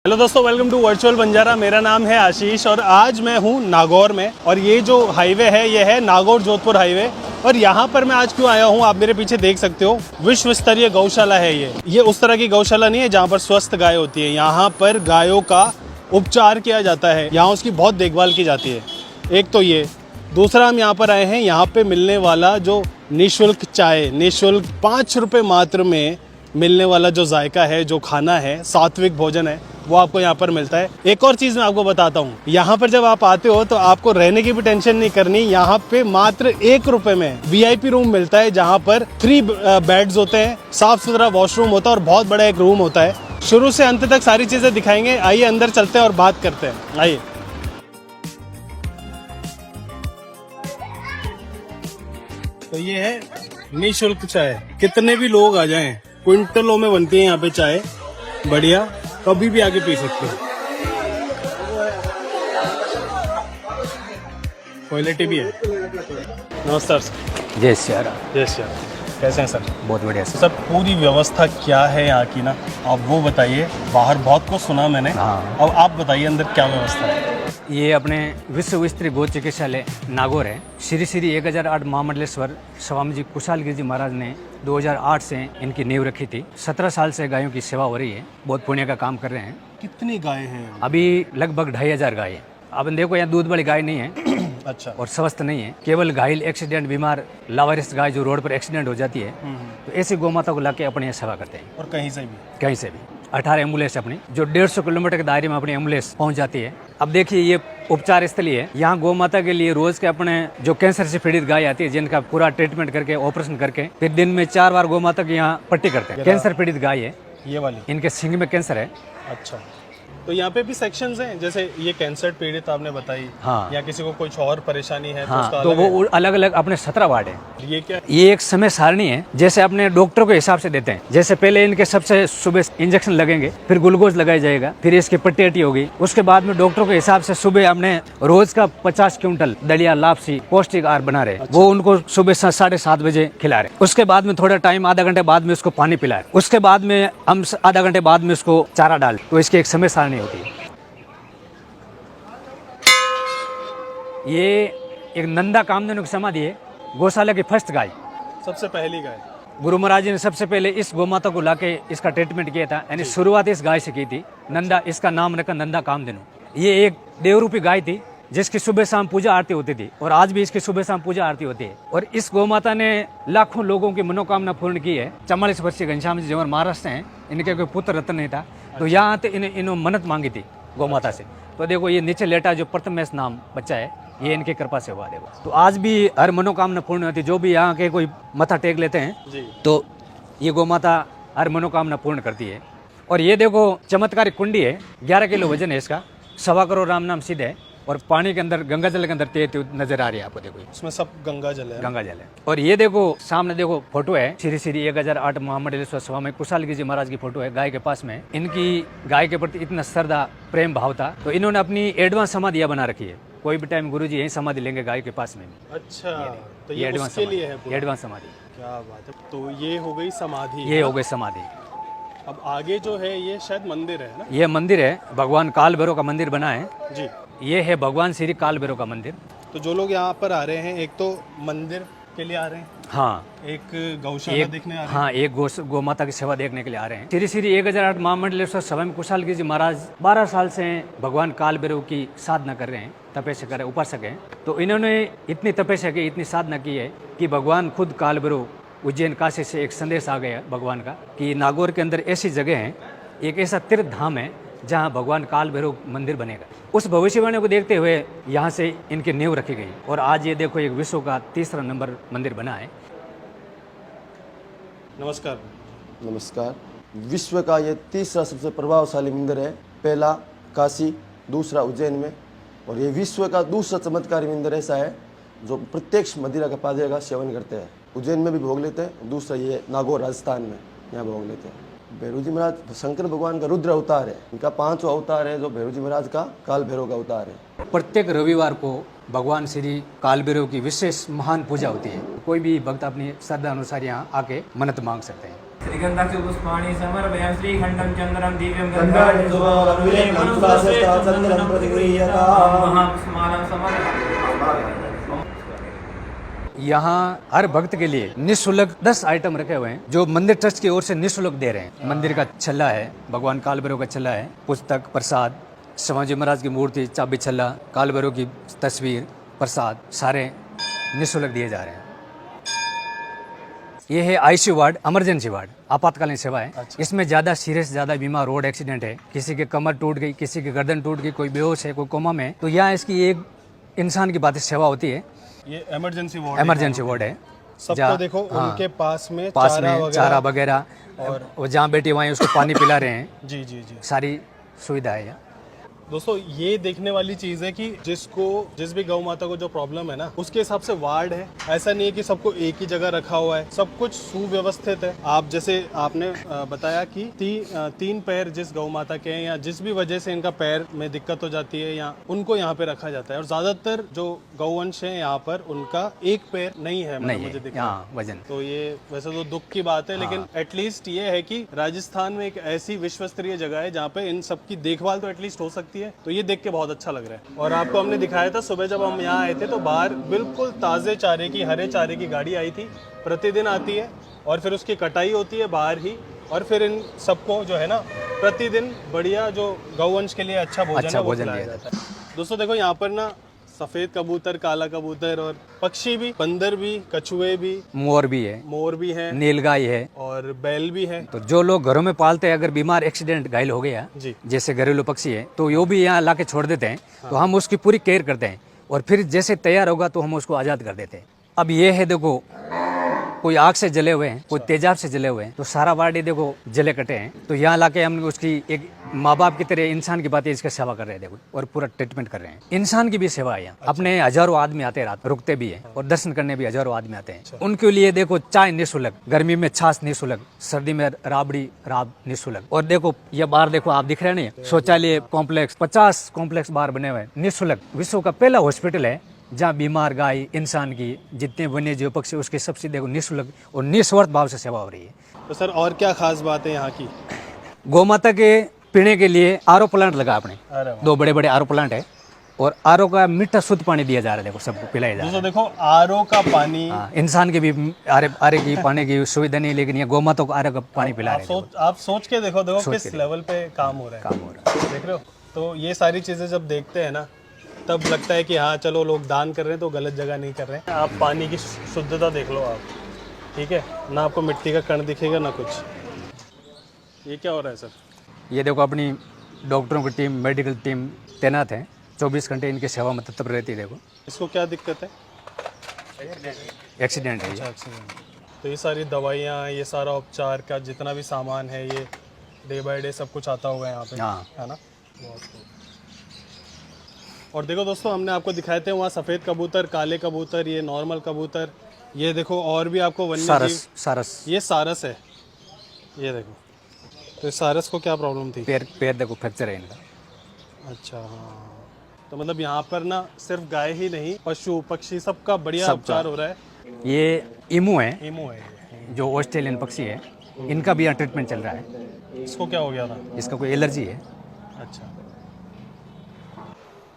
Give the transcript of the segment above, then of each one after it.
Hello दोस्तों, welcome to virtual Banjara. मेरा नाम है आशीष और आज मैं हूँ नागौर में। और ये जो हाईवे है ये है नागौर जोधपुर हाईवे। और यहाँ पर मैं आज क्यों आया हूँ, आप मेरे पीछे देख सकते हो। विश्व स्तरीय गौशाला है ये उस तरह की गौशाला नहीं है जहाँ पर स्वस्थ गाय होती है। यहाँ पर गायों का उपचार किया जाता है, यहाँ उसकी बहुत देखभाल की जाती है। एक तो ये, दूसरा हम यहाँ पर आए हैं, यहाँ पे मिलने वाला जो निःशुल्क चाय, निःशुल्क 5 रुपये मात्र में मिलने वाला जो जायका है, जो खाना है, सात्विक भोजन है, वो आपको यहाँ पर मिलता है। एक और चीज़ मैं आपको बताता हूँ, यहाँ पर जब आप आते हो तो आपको रहने की भी टेंशन नहीं करनी। यहाँ पे मात्र 1 रुपये में VIP रूम मिलता है, जहाँ पर 3 बेड्स होते हैं, साफ सुथरा वॉशरूम होता है और बहुत बड़ा एक रूम होता है। शुरू से अंत तक सारी चीज़ें दिखाएंगे। आइए अंदर चलते हैं और बात करते हैं। आइए। तो ये है निःशुल्क चाय। कितने भी लोग आ जाएं, क्विंटलों में बनती है यहाँ पे चाय, बढ़िया, कभी भी आके पी सकते हो। क्वालिटी भी है। नमस्कार सर। जय श्री राम। जय श्री राम। कैसे हैं सर? बहुत बढ़िया सर। सर पूरी व्यवस्था क्या है यहाँ की ना, आप वो बताइए। बाहर बहुत कुछ सुना मैंने, हाँ। अब आप बताइए अंदर क्या व्यवस्था है। ये अपने विश्व स्तरीय गौ चिकित्सालय नागौर है। श्री श्री 1008 महामंडलेश्वर स्वामी जी कुशाल गिरी जी महाराज ने 2008 से इनकी नींव रखी थी। 17 साल से गायों की सेवा हो रही है, बहुत पुण्य का काम कर रहे हैं। कितनी गाय हैं? अभी लगभग 2500 गाय है। अब देखो यहाँ दूध वाली गाय नहीं है अच्छा। और स्वस्थ नहीं है, केवल घायल, एक्सीडेंट, बीमार, लावारिस गाय जो रोड पर एक्सीडेंट हो जाती है, तो ऐसी गौ माता को लाके अपने यहाँ सेवा करते हैं। और कहीं से भी? कहीं से भी। 18 एम्बुलेंस अपनी, जो 150 किलोमीटर के दायरे में अपनी एम्बुलेंस पहुंच जाती है। अब देखिए ये उपचार स्थली है। यहाँ गौ माता के लिए रोज के अपने जो कैंसर से पीड़ित गाय आती है, जिनका पूरा ट्रीटमेंट करके, ऑपरेशन करके, फिर दिन में 4 बार गौ माता की यहाँ पट्टी करते हैं। कैंसर पीड़ित गाय है ये वाली, इनके सींग में कैंसर है। अच्छा। तो यहाँ पे भी सेक्शंस हैं, जैसे ये कैंसर पीड़ित आपने बताई, हाँ। या किसी को कुछ और परेशानी है हाँ, उसका तो अलग वो अलग अलग अपने 17 वार्ड है। ये क्या? ये एक समय सारणी है, जैसे अपने डॉक्टर के हिसाब से देते हैं। जैसे पहले इनके सबसे सुबह इंजेक्शन लगेंगे, फिर ग्लूकोज लगाया जाएगा, फिर इसकी पट्टी अट्टी होगी। उसके बाद में डॉक्टर के हिसाब से सुबह हमने रोज का 50 क्विंटल दलिया, लापसी, पौष्टिक आहार बना रहे। वो उनको सुबह 7:30 बजे खिला रहे। उसके बाद में थोड़ा टाइम, आधा घंटे बाद में उसको पानी पिला रहे। उसके बाद में हम आधा घंटे बाद में उसको चारा डाल। तो इसकी एक समय सारणी होती है। ये एक नंदा कामधेनु की समाधि है, गौशाला की फर्स्ट गाय, सबसे पहली गाय। गुरु महाराज जी ने सबसे पहले इस गौ माता को लाके इसका ट्रीटमेंट किया था, यानी शुरुआत इस गाय से की थी। नंदा, इसका नाम रखा नंदा कामधेनु। ये एक देवरूपी गाय थी जिसकी सुबह शाम पूजा आरती होती थी, और आज भी इसकी सुबह शाम पूजा आरती होती है। और इस गौ माता ने लाखों लोगों की मनोकामना पूर्ण की है। 44 वर्षीय घनश्याम जी जवर महाराष्ट्र हैं, इनके कोई पुत्र रत्न नहीं था, तो यहाँ आते इन्होंने मन्नत मांगी थी गौ माता से। तो देखो ये नीचे लेटा जो प्रथमेश नाम बच्चा है, ये इनकी कृपा से हुआ। देखो तो आज भी हर मनोकामना पूर्ण होती है। जो भी यहाँ के कोई मथा टेक लेते हैं जी, तो ये गौ माता हर मनोकामना पूर्ण करती है। और ये देखो चमत्कारिक कुंडी है, 11 किलो वजन है इसका, 1.25 करोड़ राम नाम सिद्ध है। और पानी के अंदर, गंगा जल के अंदर तेज नजर आ रही है आपको। देखो इसमें सब गंगा जल है। गंगा जल है। और ये देखो सामने देखो फोटो है, श्री श्री 1008 महामंडलेश्वर स्वामी कुशाल गिरी जी महाराज की फोटो है गाय के पास में। इनकी गाय के प्रति इतना श्रद्धा, प्रेम भाव था, तो इन्होंने अपनी एडवांस समाधियां बना रखी है। कोई भी टाइम गुरु जी यही समाधि लेंगे गाय के पास में। अच्छा, तो ये ये एडवांस उसके लिए है समाधि, पूरा? एडवांस समाधि। क्या बात है। तो ये हो गई समाधि, ये हो गई समाधि। अब आगे जो है ये शायद मंदिर है ना? ये मंदिर है, भगवान काल भैरव का मंदिर बना है जी। ये है भगवान श्री काल भैरव का मंदिर। तो जो लोग यहाँ पर आ रहे हैं, एक तो मंदिर के लिए आ रहे हैं, हाँ, एक गौशाला देखने आ रहे हैं। हाँ, एक गौ माता की सेवा देखने के लिए आ रहे हैं। श्री श्री 1008 महामंडलेश्वर स्वामी कुशाल गिरी जी महाराज 12 साल से भगवान काल भैरव की साधना कर रहे हैं, तपस्या कर रहे हैं, उपासक हैं। तो इन्होंने इतनी तपस्या की, इतनी साधना की है कि भगवान खुद काल भैरव उज्जैन काशी से एक संदेश आ गया भगवान का कि नागौर के अंदर ऐसी जगह है, एक ऐसा तीर्थ धाम है जहाँ भगवान काल भैरव मंदिर बनेगा। उस भविष्यवाणी को देखते हुए यहाँ से इनकी नींव रखी गई। और आज ये देखो एक विश्व का 3रा नंबर मंदिर बना है। नमस्कार। नमस्कार। विश्व का ये 3रा सबसे प्रभावशाली मंदिर है। पहला काशी, दूसरा उज्जैन में, और ये विश्व का दूसरा चमत्कारी मंदिर ऐसा है जो प्रत्यक्ष मदिरा का पादे का सेवन करते हैं। उज्जैन में भी भोग लेते हैं, दूसरा ये नागौर राजस्थान में, यहाँ भोग लेते हैं। भैरव जी महाराज शंकर भगवान का रुद्र अवतार है, इनका 5वां अवतार है जो भैरव जी महाराज का काल भैरव का अवतार है। प्रत्येक रविवार को भगवान श्री काल भैरव की विशेष महान पूजा होती है। कोई भी भक्त अपनी श्रद्धा अनुसार यहाँ आके मन्नत मांग सकते हैं। दिगंताक्षु पुष्पाणि समर्पयामि श्रीखण्डं चन्द्रं दिव्यं गन्धाढ्य शुभमनुलेपनं सुवासितचन्द्रं प्रतिगृह्यताम्। महापुष्पमालां समर्पयामि। यहाँ हर भक्त के लिए निःशुल्क 10 आइटम रखे हुए हैं जो मंदिर ट्रस्ट की ओर से निःशुल्क दे रहे हैं। मंदिर का छल्ला है, भगवान काल भैरव का छल्ला है, पुस्तक, प्रसाद, शिवाजी महाराज की मूर्ति, चाबी छल्ला, काल भैरव की तस्वीर, प्रसाद, सारे निःशुल्क दिए जा रहे हैं। ये है आईसीयू वार्ड, इमरजेंसी वार्ड, आपातकालीन सेवा है। इसमें ज्यादा सीरियस, ज्यादा बीमार, रोड एक्सीडेंट है, किसी की कमर टूट गई, किसी की गर्दन टूट गई, कोई बेहोश है, कोई कोमा में है, तो यहाँ इसकी एक इंसान की बात सेवा होती है। ये इमरजेंसी वार्ड है। सबको जहाँ- देखो हाँ, उनके पास में चारा वगैरह और वो जहाँ बैठी वहीं उसको पानी पिला रहे हैं। जी जी जी। सारी सुविधा है यहाँ। दोस्तों ये देखने वाली चीज है कि जिस भी गौ माता को जो प्रॉब्लम है ना, उसके हिसाब से वार्ड है। ऐसा नहीं है कि सबको एक ही जगह रखा हुआ है, सब कुछ सुव्यवस्थित है। आप जैसे आपने बताया कि 3 पैर जिस गौ माता के हैं या जिस भी वजह से इनका पैर में दिक्कत हो जाती है या उनको यहाँ पे रखा जाता है। और ज्यादातर जो गौवंश है यहाँ पर उनका एक पैर नहीं है, नहीं मुझे है दिखा। यहाँ वजन। तो ये वैसे तो दुख की बात है, लेकिन एटलीस्ट ये है कि राजस्थान में एक ऐसी विश्व स्तरीय जगह है जहाँ पे इन सब की देखभाल तो एटलीस्ट हो सकती है। तो ये देख के बहुत अच्छा लग रहा है। और आपको हमने दिखाया था सुबह जब हम यहाँ आए थे तो बाहर बिल्कुल ताज़े चारे की, हरे चारे की गाड़ी आई थी। प्रतिदिन आती है और फिर उसकी कटाई होती है बाहर ही, और फिर इन सबको जो है ना प्रतिदिन बढ़िया जो गौवंश के लिए अच्छा भोजन है वो खिलाया जाता है। दोस्तों देखो यहाँ पर ना सफेद कबूतर, काला कबूतर और पक्षी भी, बंदर भी, कछुए भी, मोर भी है, नीलगाय है और बैल भी है। तो जो लोग घरों में पालते हैं, अगर बीमार, एक्सीडेंट, घायल हो गया जी, जैसे घरेलू पक्षी है, तो यो भी यहाँ लाके छोड़ देते हैं। तो हम उसकी पूरी केयर करते हैं और फिर जैसे तैयार होगा तो हम उसको आज़ाद कर देते हैं। अब ये है देखो, कोई आग से जले हुए हैं, कोई तेजाब से जले हुए हैं, तो सारा वार्ड देखो जले कटे हैं। तो यहाँ लाके हम उसकी एक माँ बाप की तरह इंसान की बातें इसका सेवा कर रहे हैं देखो, और पूरा ट्रीटमेंट कर रहे हैं। इंसान की भी सेवा है यहाँ। अपने हजारों आदमी आते हैं, रात रुकते भी हैं और दर्शन करने भी हजारों आदमी आते हैं। उनके लिए देखो चाय निःशुल्क, गर्मी में छाछ निःशुल्क, सर्दी में राब निःशुल्क। और देखो ये बाहर देखो, आप दिख रहे हैं नहीं, शौचालय कॉम्प्लेक्स, 50 कॉम्प्लेक्स बाहर बने हुए हैं निःशुल्क। विश्व का पहला हॉस्पिटल है जहाँ बीमार गाय, इंसान की, जितने वन्य जीव पक्षी, उसके सबसे देखो निःशुल्क और निस्वार्थ भाव से सेवा हो रही है। तो सर और क्या खास बात है यहाँ की? गौ माता के पीने के लिए आरओ प्लांट लगा आपने, 2 बड़े आरओ प्लांट है और आरओ का मीठा शुद्ध पानी दिया जा रहा है, देखो सबको पिलाया जा रहा है। दोस्तों देखो आरओ का पानी, इंसान के भी आरे की पानी की सुविधा नहीं, लेकिन ये गौ माता को आरओ का पानी पिला रहे हैं। आप सोच के देखो किस लेवल पे काम हो रहा है, देख रहे हो। तो ये सारी चीजें जब देखते हैं ना, तब लगता है कि हाँ चलो लोग दान कर रहे हैं तो गलत जगह नहीं कर रहे हैं। आप पानी की शुद्धता देख लो आप, ठीक है ना, आपको मिट्टी का कण दिखेगा ना कुछ। ये क्या हो रहा है सर? ये देखो अपनी डॉक्टरों की टीम, मेडिकल टीम तैनात है, 24 घंटे इनकी सेवा में तत्पर रहती है। देखो इसको क्या दिक्कत है? एक्सीडेंट है ये। एक्सीडेंट। तो ये सारी दवाइयाँ, ये सारा उपचार का जितना भी सामान है, ये डे बाय डे सब कुछ आता होगा यहाँ पे, है ना। और देखो दोस्तों, हमने आपको दिखाए थे वहाँ सफ़ेद कबूतर, काले कबूतर, ये नॉर्मल कबूतर, ये देखो और भी आपको वन्य सारस, ये सारस है, ये देखो। तो इस सारस को क्या प्रॉब्लम थी? पैर देखो फ्रैक्चर है इनका। अच्छा हाँ, तो मतलब यहाँ पर ना सिर्फ गाय ही नहीं, पशु पक्षी सबका बढ़िया उपचार हो रहा है। ये ईमू है, ये जो ऑस्ट्रेलियन पक्षी है, इनका भी यहाँ ट्रीटमेंट चल रहा है। इसको क्या हो गया था? इसका कोई एलर्जी है। अच्छा।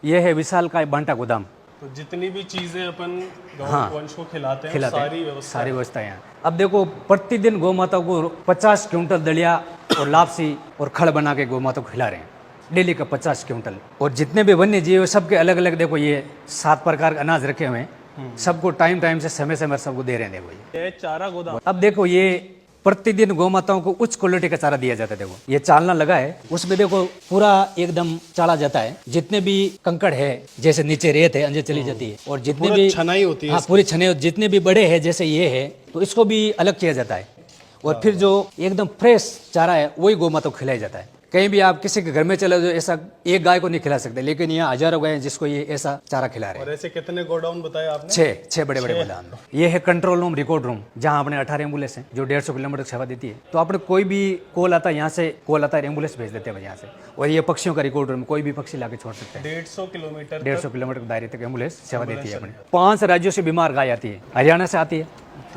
ये है विशाल का बांटा गोदाम। तो जितनी भी चीजें अपन गौवंश को खिलाते हैं, सारी व्यवस्था यहाँ। अब देखो प्रतिदिन गौ माता को 50 क्विंटल दलिया और लापसी और खड़ बना के गौ माता को खिला रहे हैं, डेली का 50 क्विंटल। और जितने भी वन्य जीव सबके अलग अलग देखो, ये 7 प्रकार का अनाज रखे हुए हैं, सबको टाइम से समय सबको दे रहे हैं। देखो ये चारा गोदाम। अब देखो ये प्रतिदिन गौ माताओं को उच्च क्वालिटी का चारा दिया जाता है। देखो ये चालना लगा है, उसमें देखो पूरा एकदम चाला जाता है। जितने भी कंकड़ है, जैसे नीचे रेत है, अंदर चली जाती है, और जितने भी छनाई होती है, हाँ पूरी छनाई, जितने भी बड़े हैं जैसे ये है, तो इसको भी अलग किया जाता है। और फिर जो एकदम फ्रेश चारा है वही गौ माता को खिलाया जाता है। कहीं भी आप किसी के घर में चले जाओ, ऐसा एक गाय को नहीं खिला सकते, लेकिन यहाँ हजारों गाय हैं जिसको ये ऐसा चारा खिला रहे हैं। और ऐसे कितने गोडाउन बताए आपने? 6 बड़े गोडाउन। ये है कंट्रोल रूम, रिकॉर्ड रूम, जहाँ अपने 18 एम्बुलेंस हैं जो 150 किलोमीटर सेवा देती है। तो अपने कोई भी कॉल आता है, यहाँ से कॉल आता है, एम्बुलेंस भेज देते हैं यहाँ से। और ये पक्षियों का रिकॉर्ड रूम, कोई भी पक्षी लाके छोड़ सकते हैं। 150 किलोमीटर दायरे तक एम्बुलेंस सेवा देती है अपने। 5 राज्यों से बीमार गाय आती है, हरियाणा से आती है,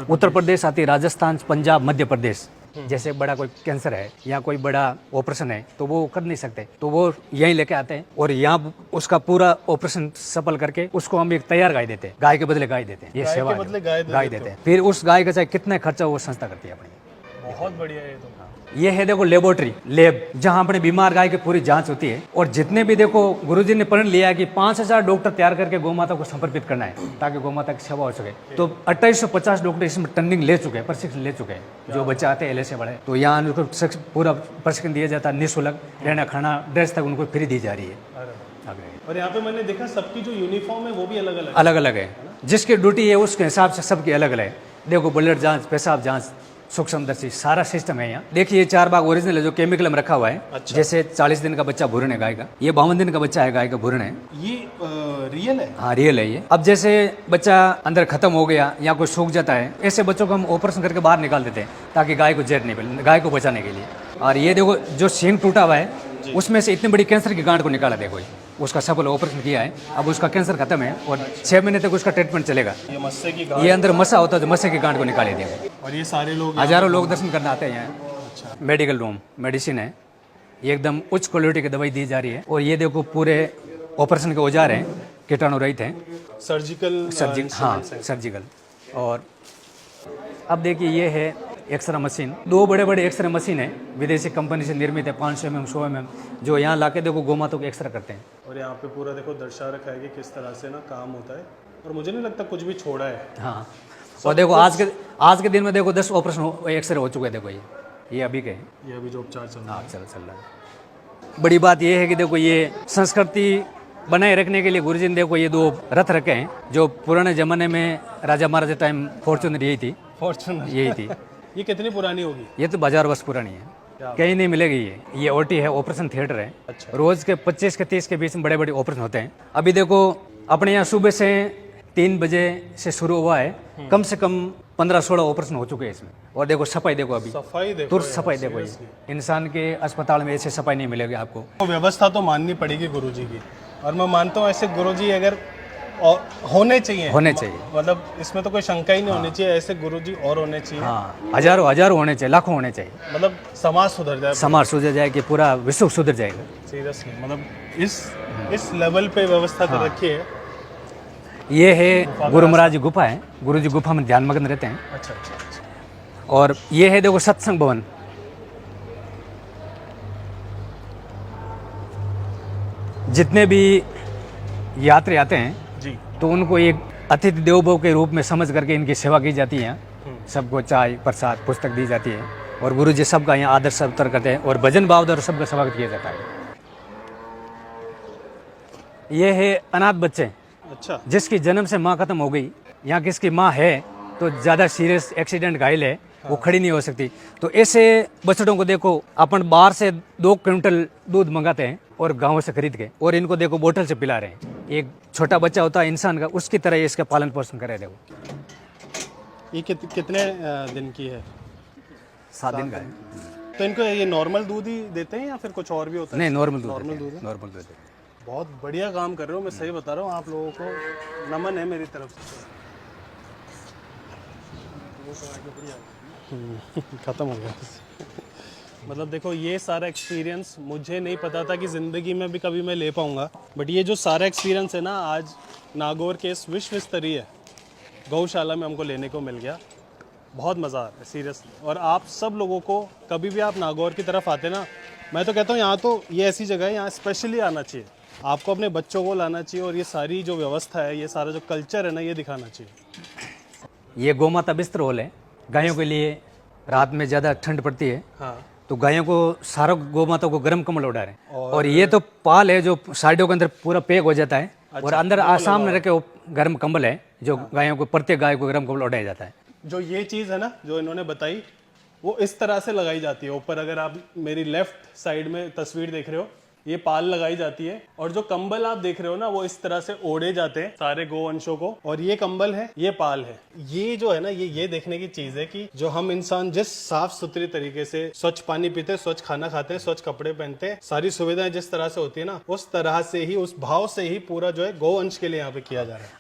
उत्तर प्रदेश आती है, राजस्थान, पंजाब, मध्य प्रदेश, जैसे बड़ा कोई कैंसर है या कोई बड़ा ऑपरेशन है तो वो कर नहीं सकते, तो वो यहीं लेके आते हैं और यहाँ उसका पूरा ऑपरेशन सफल करके उसको हम एक तैयार गाय देते हैं, गाय के बदले गाय देते हैं। ये सेवा के बदले है, गाय देते हैं। फिर उस गाय का चाहे कितना खर्चा वो संस्था करती है अपनी। बहुत बढ़िया है ये तो। ये है देखो लेबोरेटरी, लैब, जहां अपने बीमार गाय की पूरी जांच होती है। और जितने भी देखो गुरुजी ने प्रण लिया है कि 5000 डॉक्टर तैयार करके गौ माता को समर्पित करना है ताकि गौ माता की सेवा हो सके। तो 2850 डॉक्टर इसमें ट्रेनिंग ले चुके हैं, प्रशिक्षण ले चुके हैं। जो बच्चे आते हैं एलए से बड़े, तो यहाँ उनको पूरा प्रशिक्षण दिया जाता है, निःशुल्क रहना खाना ड्रेस तक उनको फ्री दी जा रही है। और यहाँ पे मैंने देखा सबकी जो यूनिफॉर्म है वो भी अलग अलग अलग अलग है, जिसकी ड्यूटी है उसके हिसाब से सबकी अलग अलग है। देखो ब्लड जांच, पेशाब जांच, सूक्ष्मदर्शी, सारा सिस्टम है यहाँ। देखिए ये 4 बाग ओरिजिनल है जो केमिकल में रखा हुआ है। अच्छा। जैसे 40 दिन का बच्चा भूरण है गाय का, ये 52 दिन का बच्चा है गाय का भूरण है। ये रियल है? हाँ रियल है ये। अब जैसे बच्चा अंदर खत्म हो गया या कोई सूख जाता है, ऐसे बच्चों को हम ऑपरेशन करके बाहर निकाल देते हैं ताकि गाय को जहर नहीं मिले, गाय को बचाने के लिए। और ये देखो जो सींग टूटा हुआ है उसमें से इतनी बड़ी कैंसर की गांठ को निकाला, देखो उसका सफल ऑपरेशन किया है। अब उसका कैंसर खत्म है और 6 महीने तक उसका ट्रीटमेंट चलेगा। ये मस्से की गांठ, ये अंदर मस्सा होता है जो मस्से की गांठ को निकाले देंगे। और ये सारे लोग, हजारों लोग दर्शन करने आते हैं यहाँ। अच्छा। मेडिकल रूम, मेडिसिन है, ये एकदम उच्च क्वालिटी की दवाई दी जा रही है। और ये देखो पूरे ऑपरेशन के औजार हैं, कीटाणु रहित हैं, सर्जिकल हाँ सर्जिकल। और अब देखिए ये है एक्सरे मशीन, 2 बड़े बड़े एक्सरे मशीन है, विदेशी कंपनी से निर्मित है, 500 mm 100 mm, जो यहाँ लाके देखो गौ माता को एक्सरे करते हैं। और यहाँ पे पूरा देखो दर्शा रखा है कि किस तरह से ना काम होता है। और मुझे नहीं लगता कुछ भी छोड़ा है। हाँ और देखो आज के दिन में देखो 10 ऑपरेशन एक्सरे हो चुके हैं। देखो ये अभी के हैं, ये अभी जो उपचार चल रहा है। हाँ चल रहा है। बड़ी बात ये है कि देखो ये संस्कृति बनाए रखने के लिए गुरुजी ने देखो ये 2 रथ रखे हैं, जो पुराने जमाने में राजा महाराजा टाइम फॉर्चूनर यही थी, यही थी। ये कितनी पुरानी होगी? ये तो 1000 वर्ष पुरानी है, कहीं नहीं मिलेगी ये ओटी है, ऑपरेशन थिएटर है। अच्छा। रोज के 25 के 30 के बीच में बड़े बड़े ऑपरेशन होते हैं। अभी देखो अपने यहाँ सुबह से 3 बजे से शुरू हुआ है, कम से कम 15-16 ऑपरेशन हो चुके हैं इसमें। और देखो सफाई देखो, अभी सफाई देखो, तुरंत सफाई देखो। ये इंसान के अस्पताल में ऐसे सफाई नहीं मिलेगी आपको। तो व्यवस्था तो माननी पड़ेगी गुरुजी की, और मैं मानता हूँ ऐसे गुरुजी अगर और होने चाहिए, मतलब इसमें तो कोई शंका ही नहीं होनी चाहिए, ऐसे गुरुजी और होने चाहिए। हाँ हजारों होने चाहिए, लाखों होने चाहिए। मतलब समाज सुधर जाए, समाज सुधर जाए कि पूरा विश्व सुधर जाएगा। सीरियसली, मतलब इस लेवल पे व्यवस्था कर रखी है। ये है गुरु महाराज गुफा है, गुरु जी गुफा में ध्यान मग्न रहते हैं। अच्छा। और ये है देखो सत्संग भवन, जितने भी यात्री आते हैं जी, तो उनको एक अतिथि देवो भव के रूप में समझ करके इनकी सेवा की जाती है। सबको चाय प्रसाद पुस्तक दी जाती है और गुरु जी सबका यहाँ आदर सत्कार करते हैं और भजन भाव द्वारा सबका स्वागत किया जाता है। ये है अनाथ बच्चे, अच्छा, जिसकी जन्म से माँ खत्म हो गई, यहाँ किसकी माँ है तो ज़्यादा सीरियस एक्सीडेंट घायल है, वो खड़ी नहीं हो सकती, तो ऐसे बछड़ों को देखो अपन बाहर से 2 क्विंटल दूध मंगाते हैं और गाँव से खरीद के, और इनको देखो बोतल से पिला रहे हैं। एक छोटा बच्चा होता है इंसान का, उसकी तरह ये इसका पालन पोषण कर रहे हैं। देखो ये कितने दिन की है? 7 दिन का है। तो इनको ये नॉर्मल दूध ही देते हैं या फिर कुछ और भी होता है? नहीं, नॉर्मल दूध है। नॉर्मल दूध है। बहुत बढ़िया काम कर रहे हो, मैं सही बता रहा हूँ, आप लोगों को नमन है मेरी तरफ से। खत्म हो गया। मतलब देखो ये सारा एक्सपीरियंस मुझे नहीं पता था कि ज़िंदगी में भी कभी मैं ले पाऊँगा, बट ये जो सारा एक्सपीरियंस है ना, आज नागौर के इस विश्व स्तरीय गौशाला में हमको लेने को मिल गया। बहुत मज़ा आ रहा है सीरियसली। और आप सब लोगों को कभी भी आप नागौर की तरफ आते ना, मैं तो कहता हूँ यहाँ तो ये ऐसी जगह है, यहाँ स्पेशली आना चाहिए, आपको अपने बच्चों को लाना चाहिए और ये सारी जो व्यवस्था है, ये सारा जो कल्चर है ना, ये दिखाना चाहिए। ये गौ माता बिस्तर हॉल है गायों के लिए, रात में ज़्यादा ठंड पड़ती है। हाँ। तो गायों को सारों गौ माता को गर्म कम्बल उड़ा रहे हैं। और ये तो पाल है जो साइडों के अंदर पूरा पैक हो जाता है। अच्छा, और अंदर सामने रखे गर्म कंबल है जो गायों को, प्रत्येक गाय को गर्म कंबल उड़ाया जाता है। जो ये चीज़ है ना जो इन्होंने बताई, वो इस तरह से लगाई जाती है ऊपर। अगर आप मेरी लेफ्ट साइड में तस्वीर देख रहे हो, ये पाल लगाई जाती है, और जो कंबल आप देख रहे हो ना, वो इस तरह से ओढ़े जाते हैं सारे गो अंशों को। और ये कंबल है, ये पाल है। ये जो है ना, ये देखने की चीज है कि जो हम इंसान जिस साफ सुथरी तरीके से स्वच्छ पानी पीते हैं, स्वच्छ खाना खाते हैं, स्वच्छ कपड़े पहनते हैं, सारी सुविधाएं जिस तरह से होती है ना, उस तरह से ही, उस भाव से ही पूरा जो है गो अंश के लिए यहाँ पे किया जा रहा है।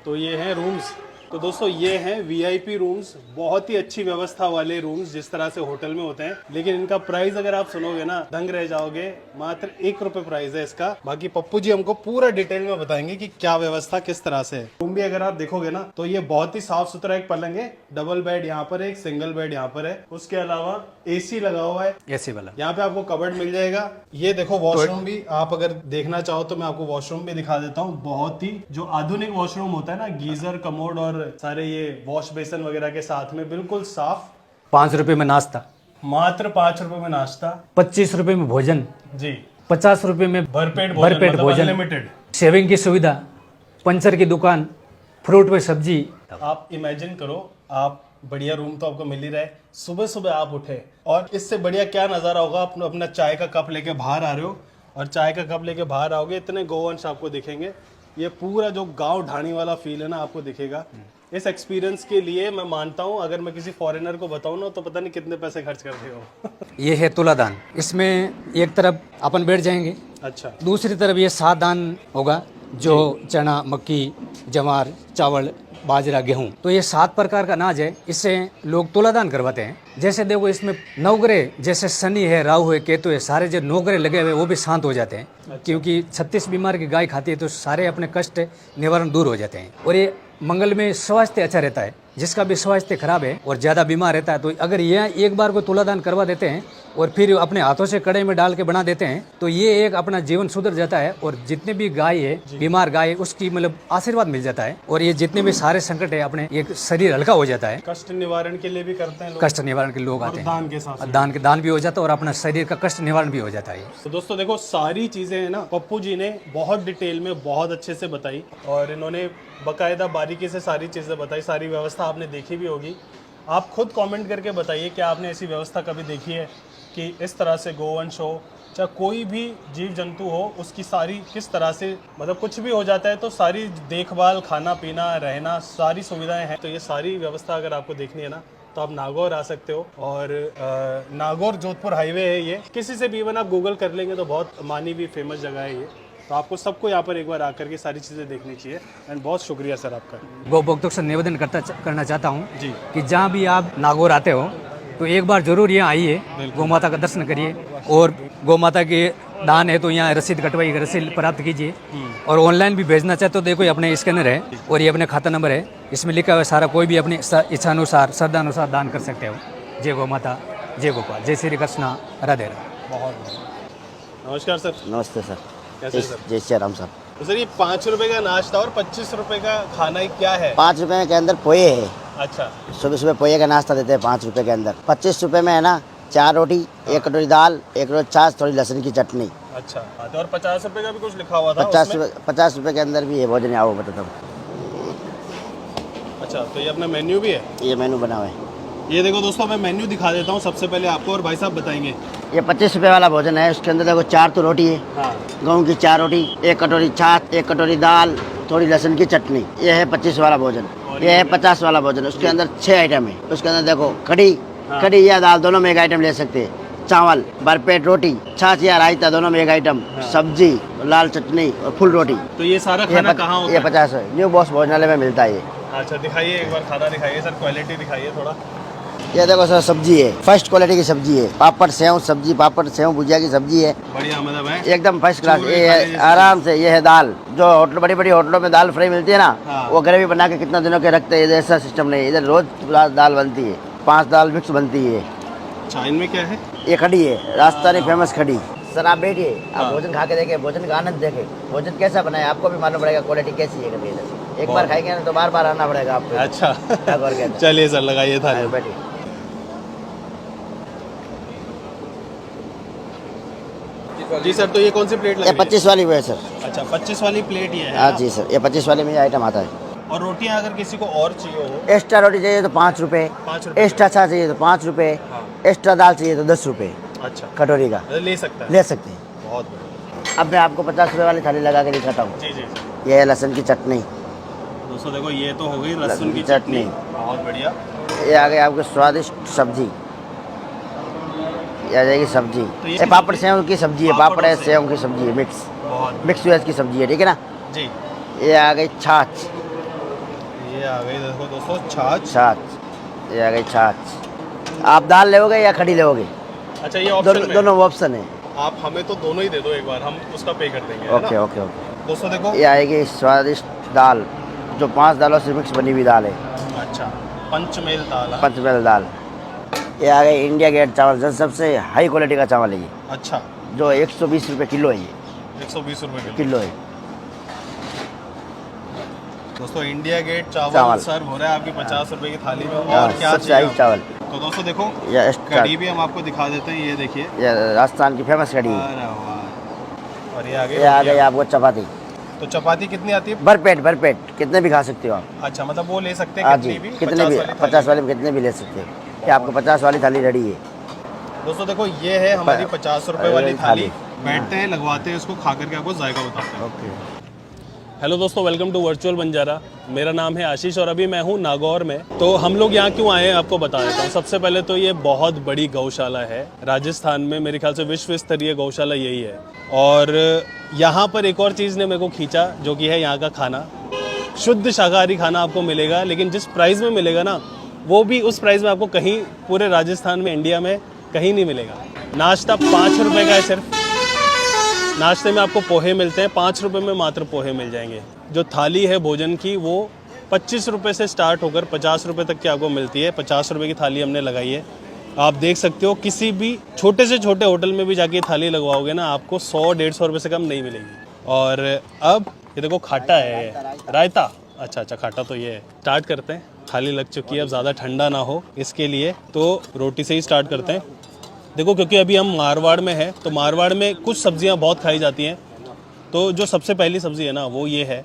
तो ये है रूम्स, तो दोस्तों ये हैं वीआईपी रूम्स, बहुत ही अच्छी व्यवस्था वाले रूम्स जिस तरह से होटल में होते हैं, लेकिन इनका प्राइस अगर आप सुनोगे ना दंग रह जाओगे। मात्र 1 रुपए प्राइस है इसका। बाकी पप्पू जी हमको पूरा डिटेल में बताएंगे कि क्या व्यवस्था किस तरह से है। रूम भी अगर आप देखोगे ना तो ये बहुत ही साफ सुथरा एक पलंग है, डबल बेड यहाँ पर है, एक सिंगल बेड यहाँ पर है, उसके अलावा एसी लगा हुआ है, एसी वाला। यहाँ पे आपको कबर्ड मिल जाएगा। ये देखो वॉशरूम भी आप अगर देखना चाहो तो मैं आपको वॉशरूम भी दिखा देता हूँ। बहुत ही जो आधुनिक वॉशरूम होता है ना, गीजर, कमोड और सारे ये वॉश बेसन वगैरह के साथ में, बिल्कुल साफ। 5 रुपए में नाश्ता, मात्र 5 रुपए में नाश्ता, 25 रुपए में भोजन जी, 50 रुपए में भरपेट भोजन, अनलिमिटेड, शेविंग की सुविधा, पंचर की दुकान, फ्रूट में सब्जी। आप इमेजिन करो, आप बढ़िया रूम तो आपको मिल ही रहा है, सुबह सुबह आप उठे और इससे बढ़िया क्या नज़ारा होगा। आप अपना चाय का कप लेके बाहर आ रहे हो और चाय का कप लेके बाहर आओगे, इतने गोवंश आपको दिखेंगे। ये पूरा जो गांव ढाणी वाला फील है ना आपको दिखेगा। इस एक्सपीरियंस के लिए मैं मानता हूँ अगर मैं किसी फॉरेनर को बताऊँ ना तो पता नहीं कितने पैसे खर्च कर रहे हो। ये है तुलादान, इसमें एक तरफ अपन बैठ जाएंगे, अच्छा, दूसरी तरफ ये 7 दान होगा, जो चना, मक्की, जवार, चावल, बाजरा, गेहूं। तो ये 7 प्रकार का अनाज है, इससे लोग तुलादान करवाते हैं। जैसे देखो इसमें 9 ग्रह, जैसे शनि है, राहु है, केतु है, सारे जो 9 ग्रह लगे हुए वो भी शांत हो जाते हैं। क्योंकि 36 बीमार की गाय खाती है तो सारे अपने कष्ट निवारण दूर हो जाते हैं। और ये मंगल में स्वास्थ्य अच्छा रहता है। जिसका भी स्वास्थ्य खराब है और ज़्यादा बीमार रहता है तो अगर ये एक बार को तुलादान करवा देते हैं और फिर अपने हाथों से कड़े में डाल के बना देते हैं तो ये एक अपना जीवन सुधर जाता है। और जितने भी गाय है, बीमार गाय है, उसकी मतलब आशीर्वाद मिल जाता है। और ये जितने भी सारे संकट है अपने, एक शरीर हल्का हो जाता है। कष्ट निवारण के लिए भी करते हैं लोग, कष्ट निवारण के लोग आते हैं, दान के साथ दान भी हो जाता है और अपना शरीर का कष्ट निवारण भी हो जाता है। तो दोस्तों देखो सारी चीजें है ना पप्पू जी ने बहुत डिटेल में बहुत अच्छे से बताई और इन्होंने बकायदा बारीकी से सारी चीजें बताई। सारी व्यवस्था आपने देखी भी होगी। आप खुद कमेंट करके बताइए कि आपने ऐसी व्यवस्था कभी देखी है कि इस तरह से गोवंश हो, चाहे कोई भी जीव जंतु हो, उसकी सारी किस तरह से मतलब कुछ भी हो जाता है तो सारी देखभाल, खाना पीना, रहना, सारी सुविधाएं हैं। तो ये सारी व्यवस्था अगर आपको देखनी है ना तो आप नागौर आ सकते हो। और नागौर जोधपुर हाईवे है ये, किसी से भी इवन आप गूगल कर लेंगे तो बहुत मानी हुई फेमस जगह है ये। तो आपको सबको यहाँ पर एक बार आकर के सारी चीज़ें देखनी चाहिए। एंड बहुत शुक्रिया सर आपका। गौ भक्तों से निवेदन करना चाहता हूँ जी कि जहाँ भी आप नागौर आते हो तो एक बार जरूर यहाँ आइए, गौ माता का दर्शन करिए। और गौ माता के दान है तो यहाँ रसीद कटवाई, रसीद प्राप्त कीजिए। और ऑनलाइन भी भेजना चाहते तो देखो अपने स्कैनर है और ये अपने खाता नंबर है, इसमें लिखा हुआ है सारा। कोई भी अपनी इच्छा अनुसार, श्रद्धा अनुसार दान कर सकते हो। जय गौ माता, जय गोपाल, जय श्री कृष्णा, राधे राधे। बहुत नमस्कार सर। नमस्ते सर। कैसे सर? जय श्री राम साहब। तो सर ये 5 रुपए का नाश्ता और 25 रुपए का खाना ही क्या है? 5 रुपए के अंदर पोहे है। अच्छा, सुबह सुबह पोहे का नाश्ता देते हैं 5 रुपए के अंदर। 25 रुपए में है ना 4 रोटी, 1 कटोरी दाल, 1 रोटी छाछ, थोड़ी लहसुन की चटनी। अच्छा। और 50 रुपए का भी कुछ लिखा हुआ था 50 रुपए के अंदर भी है भोजन। आओ बताता हूँ। अच्छा, तो ये अपना मेन्यू भी है? ये मेनू बना हुआ है। ये देखो दोस्तों, मैं मेन्यू दिखा देता हूँ सबसे पहले आपको और भाई साहब बताएंगे। ये 25 रुपए वाला भोजन है। उसके अंदर देखो 4 तो रोटी है, हाँ, गेहूँ की 4 रोटी, 1 कटोरी छाछ, 1 कटोरी दाल, थोड़ी लहसुन की चटनी। ये है 25 वाला भोजन। ये है 50 वाला भोजन। उसके अंदर 6 आइटम है। उसके अंदर देखो कढ़ी, कढ़ी या दाल दोनों में 1 आइटम ले सकते हैं। चावल, भरपेट रोटी, छाछ या रायता दोनों में 1 आइटम, सब्जी, लाल चटनी और फुल रोटी। तो ये सारा खाना कहाँ होता ये है? 50 है। न्यू बॉस भोजनालय में मिलता है ये। अच्छा, दिखाइए एक बार खाना दिखाइए सर, क्वालिटी दिखाइए थोड़ा। ये देखो सर, सब्जी है, फर्स्ट क्वालिटी की सब्जी है। पापड़ सेव सब्जी, पापड़ सेव भुजिया की सब्जी है, बढ़िया मतलब है एकदम फर्स्ट क्लास। ये है आराम से। ये है दाल, जो होटल बड़ी बड़ी होटलों में दाल फ्राई मिलती है ना, हाँ। वो ग्रेवी बना के कितना दिनों के रखते हैं। ऐसा सिस्टम नहीं, इधर रोज दाल बनती है, 5 दाल मिक्स बनती है। अच्छा, इनमें क्या है? ये कढ़ी है, राजस्थानी फेमस कढ़ी। सर आप बैठिए, आप भोजन खा के देखे, भोजन का आनंद देखे, भोजन कैसा बना है आपको भी मालूम पड़ेगा, क्वालिटी कैसी है। कभी इधर एक बार खाएंगे ना तो बार बार आना पड़ेगा आपको। अच्छा, और क्या था? चलिए सर, लगाइए थाली। बैठिए। जी सर, तो ये कौन सी प्लेट ये लगी? 25 वाली वो है सर। अच्छा, 25 वाली प्लेट ये है हाँ ना? जी सर, ये 25 वाले में ये आइटम आता है। और रोटियां अगर किसी को और चाहिए हो? एक्स्ट्रा रोटी चाहिए तो 5 रुपए, 5 रुपए। एक्स्ट्रा छाछ चाहिए तो 5 रुपए, हाँ। एक्स्ट्रा दाल चाहिए तो 10 रुपए अच्छा, कटोरी का ले सकता है? ले सकते हैं। बहुत बढ़िया। अब मैं आपको 50 रुपए वाली थाली लगा के दिखाता हूँ। जी जी। ये है लहसुन की चटनी। दोस्तों देखो, ये तो हो गई लहसुन की चटनी। चटनी, बहुत बढ़िया। ये आ गई आपकी स्वादिष्ट सब्जी। ये आ जाएगी सब्जी। ये ये पापड़ सेव की सब्जी है, पापड़ पापड़ है और सेव की सब्जी है, मिक्स बहुत मिक्स वेज की सब्जी है, ठीक है ना। जी। ये आ गई छाछ। ये आ गई देखो दोस्तों छाछ। छाछ, ये आ गई छाछ। आप दाल लोगे या खड़ी लोगे? अच्छा ये ऑप्शन में दोनों ऑप्शन है। आप हमें तो दोनों ही दे दो एक बार, हम उसका पे कर देंगे। Okay okay okay. दोस्तों देखो ये आएगी स्वादिष्ट दाल, जो 5 दालों से मिक्स बनी हुई दाल है। अच्छा पंचमेल दाल। हाँ। पंचमेल दाल। ये आ गई इंडिया गेट चावल, जो सबसे हाई क्वालिटी का चावल है ये, अच्छा जो 120 रुपये किलो है। ये 120 रुपये किलो है। दोस्तों इंडिया गेट चावल चावल सर्व हो रहा है आपकी 50 रुपए की थाली में। हाँ, और क्या सबसे हाई चाहिए चावल। तो दोस्तों देखो ये कढ़ी भी हम आपको दिखा देते हैं, ये देखिए। ये राजस्थान की फेमस कढ़ी है। अरे वाह। और ये आ ये आ गई गई आपको चपाती। तो चपाती कितनी आती है? भरपेट कितने भी खा सकते हो आप। अच्छा मतलब वो ले सकते हैं हाँ कितनी जी, भी? कितने भी 50 50 वाले में कितने भी ले सकते हैं। ये आपको 50 वाली थाली रेडी है। दोस्तों देखो ये है हमारी 50 रुपए वाली थाली। थाली। बैठते हैं, लगवाते हैं इसको, खा करके आपको जायका बताते हैं। ओके। हेलो दोस्तों, वेलकम टू वर्चुअल बंजारा। मेरा नाम है आशीष और अभी मैं हूँ नागौर में। तो हम लोग यहाँ क्यों आए हैं आपको बता देता हूँ। सबसे पहले तो ये बहुत बड़ी गौशाला है राजस्थान में, मेरे ख्याल से विश्व स्तरीय गौशाला यही है। और यहाँ पर एक और चीज़ ने मेरे को खींचा, जो कि है यहाँ का खाना। शुद्ध शाकाहारी खाना आपको मिलेगा, लेकिन जिस प्राइस में मिलेगा ना, वो भी उस प्राइस में आपको कहीं पूरे राजस्थान में, इंडिया में कहीं नहीं मिलेगा। नाश्ता 5 रुपये का है सिर्फ। नाश्ते में आपको पोहे मिलते हैं, 5 रुपये में मात्र पोहे मिल जाएंगे। जो थाली है भोजन की वो 25 रुपये से स्टार्ट होकर 50 रुपये तक की आपको मिलती है। 50 रुपये की थाली हमने लगाई है। आप देख सकते हो किसी भी छोटे से छोटे होटल में भी जाके थाली लगवाओगे ना, आपको 100-150 रुपये से कम नहीं मिलेगी। और अब ये देखो खाटा है, रायता। अच्छा खाटा तो ये है। स्टार्ट करते हैं। थाली लग चुकी है, अब ज़्यादा ठंडा ना हो इसके लिए तो रोटी से ही स्टार्ट करते हैं। देखो क्योंकि अभी हम मारवाड़ में हैं, तो मारवाड़ में कुछ सब्जियां बहुत खाई जाती हैं। तो जो सबसे पहली सब्ज़ी है ना वो ये है,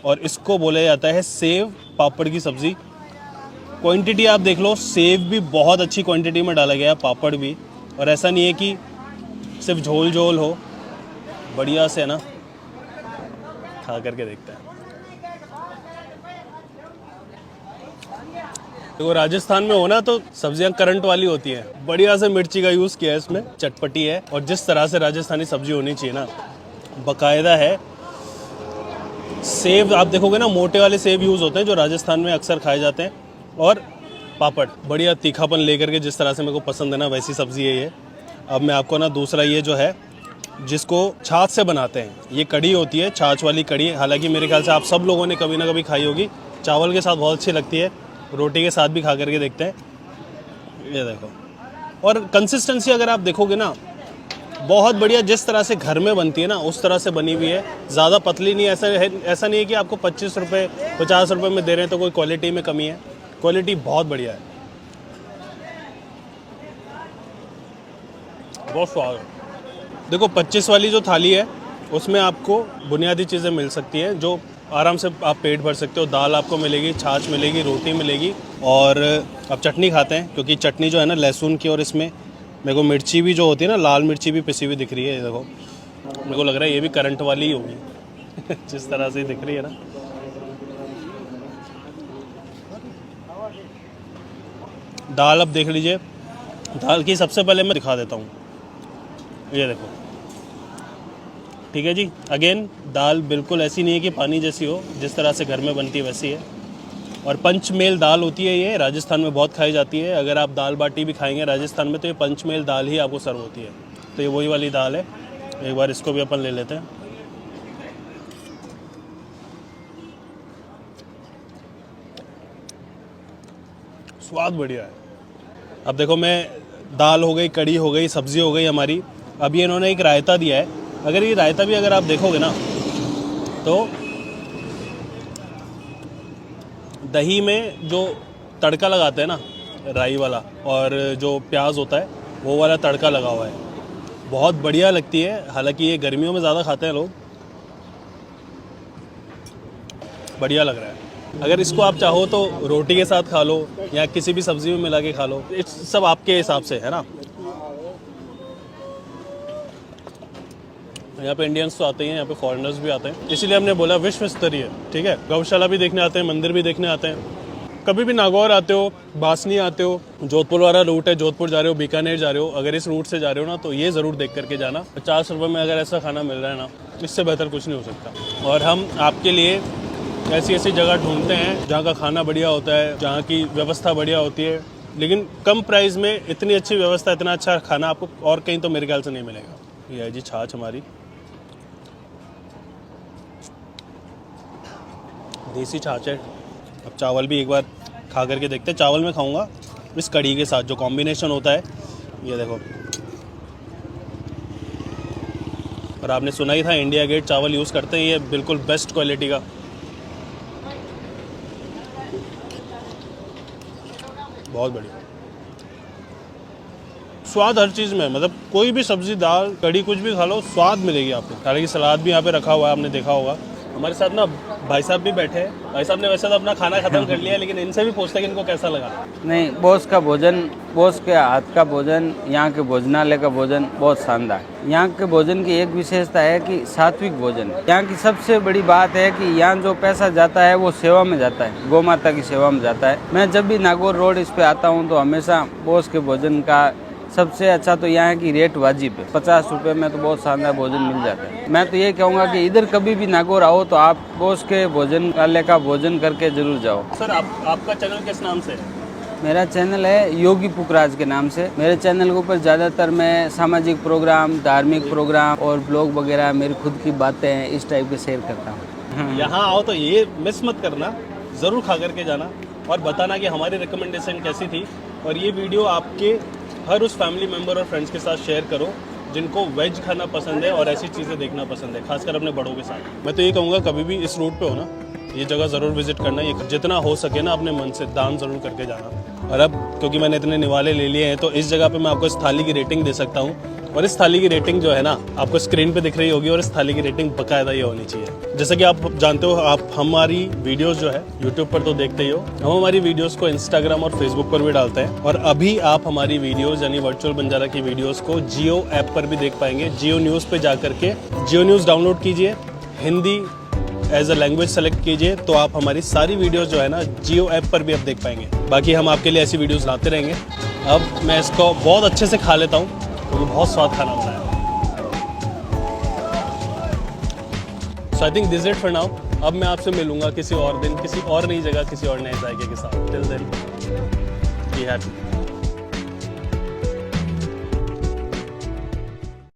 और इसको बोला जाता है सेव पापड़ की सब्ज़ी। क्वांटिटी आप देख लो, सेव भी बहुत अच्छी क्वांटिटी में डाला गया है, पापड़ भी। और ऐसा नहीं है कि सिर्फ झोल झोल हो, बढ़िया से है ना। खा करके देखते हैं। देखो राजस्थान में हो ना तो सब्जियां करंट वाली होती हैं। बढ़िया से मिर्ची का यूज़ किया है इसमें, चटपटी है। और जिस तरह से राजस्थानी सब्जी होनी चाहिए ना, बाकायदा है। सेब आप देखोगे ना, मोटे वाले सेब यूज़ होते हैं जो राजस्थान में अक्सर खाए जाते हैं। और पापड़ बढ़िया तीखापन लेकर के, जिस तरह से मेरे को पसंद है ना, वैसी सब्ज़ी है ये। अब मैं आपको ना दूसरा ये जो है, जिसको छाछ से बनाते हैं, ये कढ़ी होती है, छाछ वाली कढ़ी। हालांकि मेरे ख्याल से आप सब लोगों ने कभी ना कभी खाई होगी। चावल के साथ बहुत अच्छी लगती है, रोटी के साथ भी खा करके देखते हैं। ये देखो, और कंसिस्टेंसी अगर आप देखोगे ना, बहुत बढ़िया। जिस तरह से घर में बनती है ना, उस तरह से बनी हुई है। ज़्यादा पतली नहीं, ऐसा नहीं है कि आपको 25 रुपये 50 रुपये में दे रहे हैं तो कोई क्वालिटी में कमी है। क्वालिटी बहुत बढ़िया है, बहुत स्वाद है। देखो 25 वाली जो थाली है उसमें आपको बुनियादी चीज़ें मिल सकती हैं, जो आराम से आप पेट भर सकते हो। दाल आपको मिलेगी, छाछ मिलेगी, रोटी मिलेगी। और अब चटनी खाते हैं, क्योंकि चटनी जो है ना लहसुन की, और इसमें मेरे को मिर्ची भी जो होती है ना, लाल मिर्ची भी पिसी हुई दिख रही है। ये देखो, मेरे को लग रहा है ये भी करंट वाली ही होगी जिस तरह से दिख रही है ना। दाल अब देख लीजिए। दाल की सबसे पहले मैं दिखा देता हूँ, ये देखो। ठीक है जी। अगेन दाल बिल्कुल ऐसी नहीं है कि पानी जैसी हो, जिस तरह से घर में बनती है वैसी है। और पंचमेल दाल होती है, ये राजस्थान में बहुत खाई जाती है। अगर आप दाल बाटी भी खाएंगे राजस्थान में, तो ये पंचमेल दाल ही आपको सर्व होती है। तो ये वही वाली दाल है। एक बार इसको भी अपन ले लेते हैं। स्वाद बढ़िया है। अब देखो, मैं दाल हो गई, कढ़ी हो गई, सब्जी हो गई हमारी। अभी इन्होंने एक रायता दिया है। अगर ये रायता भी अगर आप देखोगे ना, तो दही में जो तड़का लगाते हैं ना, राई वाला, और जो प्याज होता है वो वाला तड़का लगा हुआ है, बहुत बढ़िया लगती है। हालांकि ये गर्मियों में ज़्यादा खाते हैं लोग, बढ़िया लग रहा है। अगर इसको आप चाहो तो रोटी के साथ खा लो, या किसी भी सब्ज़ी में मिला के खा लो, इट्स सब आपके हिसाब से है ना। यहाँ पे इंडियंस तो आते ही हैं, यहाँ पे फॉरेनर्स भी आते हैं, इसीलिए हमने बोला विश्व स्तरीय। ठीक है, गौशाला भी देखने आते हैं, मंदिर भी देखने आते हैं। कभी भी नागौर आते हो, बासनी आते हो, जोधपुर वाला रूट है, जोधपुर जा रहे हो, बीकानेर जा रहे हो, अगर इस रूट से जा रहे हो ना, तो ये ज़रूर देख करके जाना। 50 रुपये में अगर ऐसा खाना मिल रहा है ना, इससे बेहतर कुछ नहीं हो सकता। और हम आपके लिए ऐसी ऐसी जगह ढूंढते हैं जहाँ का खाना बढ़िया होता है, जहाँ की व्यवस्था बढ़िया होती है, लेकिन कम प्राइस में इतनी अच्छी व्यवस्था, इतना अच्छा खाना आपको और कहीं तो मेरे ख्याल से नहीं मिलेगा। ये है जी छाछ हमारी, देसी छाछ है। अब चावल भी एक बार खा करके देखते हैं। चावल में खाऊंगा इस कढ़ी के साथ, जो कॉम्बिनेशन होता है ये देखो। और आपने सुना ही था इंडिया गेट चावल यूज़ करते हैं, ये बिल्कुल बेस्ट क्वालिटी का। बहुत बढ़िया स्वाद हर चीज़ में, मतलब कोई भी सब्जी दाल कढ़ी कुछ भी खा लो स्वाद मिलेगी आपको। हालांकि सलाद भी यहाँ पे रखा हुआ है, आपने देखा होगा। हमारे साथ ना भाई साहब भी बैठे हैं। भाई साहब ने वैसे तो अपना खाना खत्म कर लिया है, लेकिन इनसे भी पूछते हैं कि इनको कैसा लगा। नहीं, बॉस का भोजन, बॉस के हाथ का भोजन, यहाँ के भोजनालय का भोजन बहुत शानदार है। यहाँ के भोजन की एक विशेषता है कि सात्विक भोजन। यहाँ की सबसे बड़ी बात है कि यहाँ जो पैसा जाता है वो सेवा में जाता है, गौ माता की सेवा में जाता है। मैं जब भी नागौर रोड इस पे आता हूँ तो हमेशा बॉस के भोजन का सबसे अच्छा तो यहाँ की रेट वाजिब है। 50 रुपये में तो बहुत शानदार भोजन मिल जाता है। मैं तो ये कहूँगा कि इधर कभी भी नागौर आओ तो आप बॉस के भोजनालय का भोजन करके जरूर जाओ। सर आपका चैनल किस नाम से है? मेरा चैनल है योगी पुखराज के नाम से। मेरे चैनल के ऊपर ज़्यादातर मैं सामाजिक प्रोग्राम, धार्मिक प्रोग्राम और ब्लॉग वगैरह, मेरी खुद की बातें इस टाइप के शेयर करता हूँ। यहाँ आओ तो ये मिस मत करना, ज़रूर खा करके जाना और बताना कि हमारी रिकमेंडेशन कैसी थी। और ये वीडियो आपके हर उस फैमिली मेम्बर और फ्रेंड्स के साथ शेयर करो जिनको वेज खाना पसंद है और ऐसी चीज़ें देखना पसंद है, खासकर अपने बड़ों के साथ। मैं तो ये कहूँगा कभी भी इस रूट पे हो ना, ये जगह ज़रूर विजिट करना। ये जितना हो सके ना अपने मन से दान ज़रूर करके जाना। और अब क्योंकि मैंने इतने निवाले ले लिए हैं तो इस जगह पे मैं आपको इस थाली की रेटिंग दे सकता हूँ। और इस थाली की रेटिंग जो है ना आपको स्क्रीन पे दिख रही होगी, और इस थाली की रेटिंग बाकायदा ये होनी चाहिए। जैसे कि आप जानते हो, आप हमारी वीडियोस जो है यूट्यूब पर तो देखते ही हो, हम हमारी वीडियोस को इंस्टाग्राम और फेसबुक पर भी डालते हैं। और अभी आप हमारी वीडियोस यानी वर्चुअल बंजारा की वीडियोस को जियो ऐप पर भी देख पाएंगे। जियो न्यूज़ पे जा करके जियो न्यूज़ डाउनलोड कीजिए, Hindi as a language select कीजिए, तो आप हमारी सारी वीडियोस जो है ना जियो ऐप पर भी आप देख पाएंगे। बाकी हम आपके लिए ऐसी वीडियोस लाते रहेंगे। अब मैं इसको बहुत अच्छे से खा लेता हूँ क्योंकि बहुत स्वाद खाना बनाया। So I think this it for now. अब मैं आपसे मिलूंगा किसी और दिन, किसी और नई जगह, किसी और नए जायके के साथ। Till then be happy.